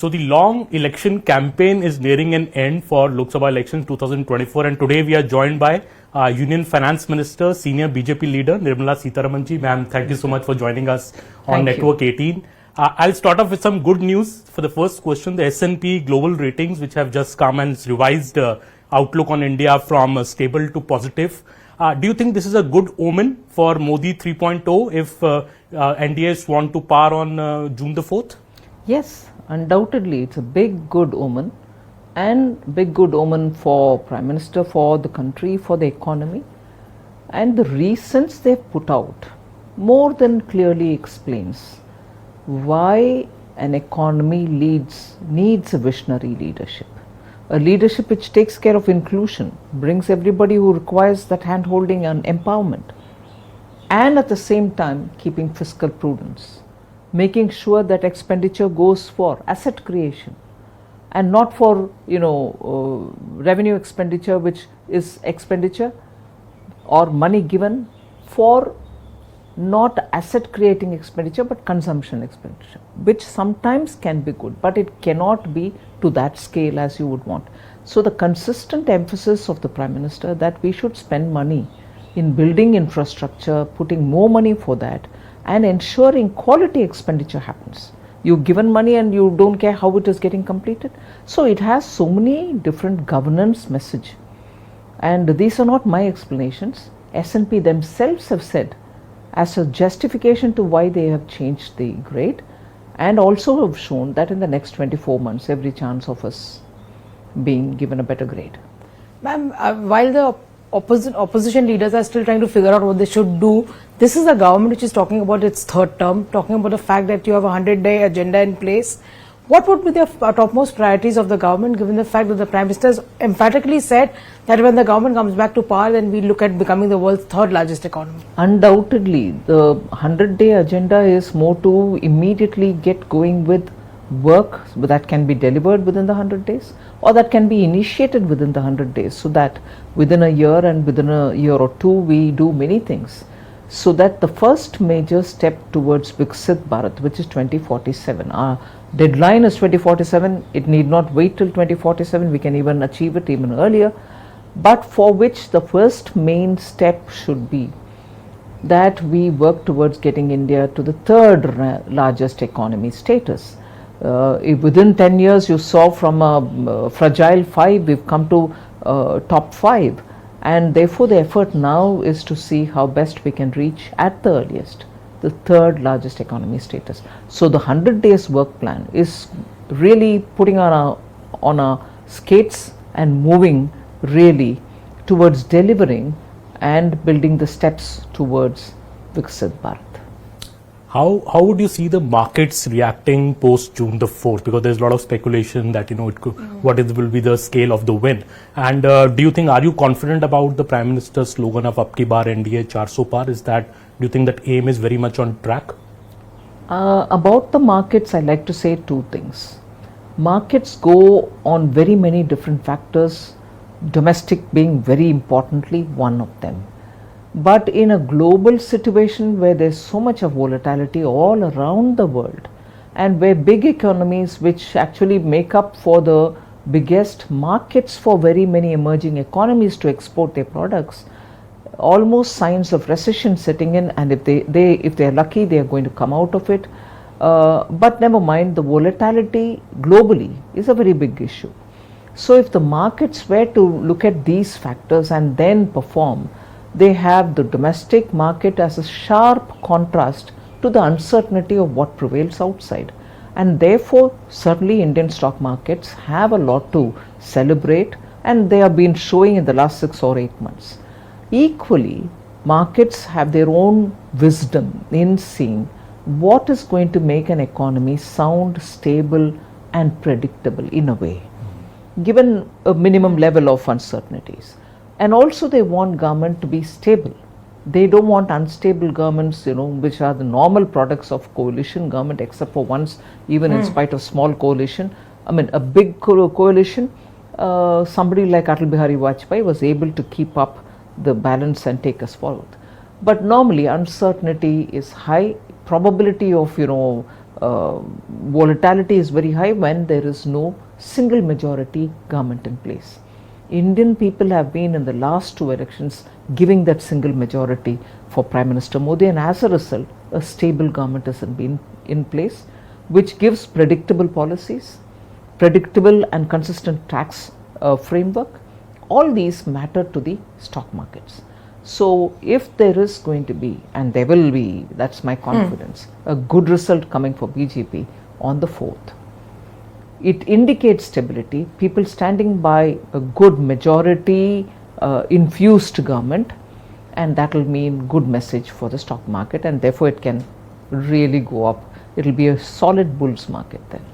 So the long election campaign is nearing an end for Lok Sabha elections 2024, and today we are joined by Union Finance Minister, Senior BJP leader Nirmala Sitharaman ji. Ma'am, thank you so much for joining us on Network 18. I'll start off with some good news. For the first question, the S&P global ratings, which have just come and revised outlook on India from stable to positive. Do you think this is a good omen for Modi 3.0 if NDAs want to par on June the 4th? Yes, undoubtedly it's a big good omen, and big good omen for Prime Minister, for the country, for the economy. And the reasons they've put out more than clearly explains why an economy needs a visionary leadership. A leadership which takes care of inclusion, brings everybody who requires that hand-holding and empowerment, and at the same time keeping fiscal prudence, making sure that expenditure goes for asset creation and not for revenue expenditure, which is expenditure or money given for not asset creating expenditure but consumption expenditure, which sometimes can be good, but it cannot be to that scale as you would want. So the consistent emphasis of the Prime Minister that we should spend money in building infrastructure, putting more money for that, and ensuring quality expenditure happens. You've given money and you don't care how it is getting completed. So it has so many different governance message. And these are not my explanations. S&P themselves have said as a justification to why they have changed the grade, and also have shown that in the next 24 months, every chance of us being given a better grade. Ma'am, while the opposition leaders are still trying to figure out what they should do, this is a government which is talking about its third term, talking about the fact that you have a 100-day agenda in place. What would be the topmost priorities of the government, given the fact that the Prime Minister has emphatically said that when the government comes back to power, then we look at becoming the world's third largest economy? Undoubtedly, the 100-day agenda is more to immediately get going with work that can be delivered within the 100 days or that can be initiated within the 100 days, so that within a year and within a year or two we do many things, so that the first major step towards Viksit Bharat, which is 2047, our deadline is 2047, it need not wait till 2047, we can even achieve it even earlier, but for which the first main step should be that we work towards getting India to the third largest economy status. If within 10 years you saw from a fragile 5 we've come to top 5, and therefore the effort now is to see how best we can reach at the earliest the third largest economy status. So the 100 days work plan is really putting on our skates and moving really towards delivering and building the steps towards Viksit Bharat. How would you see the markets reacting post June the 4th? Because there's a lot of speculation that it could, will be the scale of the win. And do you think, are you confident about the Prime Minister's slogan of Ab ki baar NDA 400 par? Do you think that aim is very much on track? About the markets, I like to say two things. Markets go on very many different factors, domestic being very importantly one of them. But in a global situation where there's so much of volatility all around the world, and where big economies which actually make up for the biggest markets for very many emerging economies to export their products, almost signs of recession setting in, and if they're lucky, they are going to come out of it. But never mind, the volatility globally is a very big issue. So if the markets were to look at these factors and then perform, they have the domestic market as a sharp contrast to the uncertainty of what prevails outside. And therefore, certainly Indian stock markets have a lot to celebrate, and they have been showing in the last 6 or 8 months. Equally, markets have their own wisdom in seeing what is going to make an economy sound, stable and predictable in a way, given a minimum level of uncertainties. And also they want government to be stable. They don't want unstable governments, which are the normal products of coalition government, except for once, even in spite of small coalition. I mean, a big coalition, somebody like Atal Bihari Vajpayee was able to keep up the balance and take us forward. But normally uncertainty is high, probability of volatility is very high when there is no single majority government in place. Indian people have been in the last 2 elections giving that single majority for Prime Minister Modi, and as a result, a stable government has been in place, which gives predictable policies, predictable and consistent tax framework. All these matter to the stock markets. So if there is going to be, and there will be, that's my confidence, a good result coming for BJP on the 4th, it indicates stability, people standing by a good majority infused government, and that will mean good message for the stock market, and therefore it can really go up. It will be a solid bulls market then.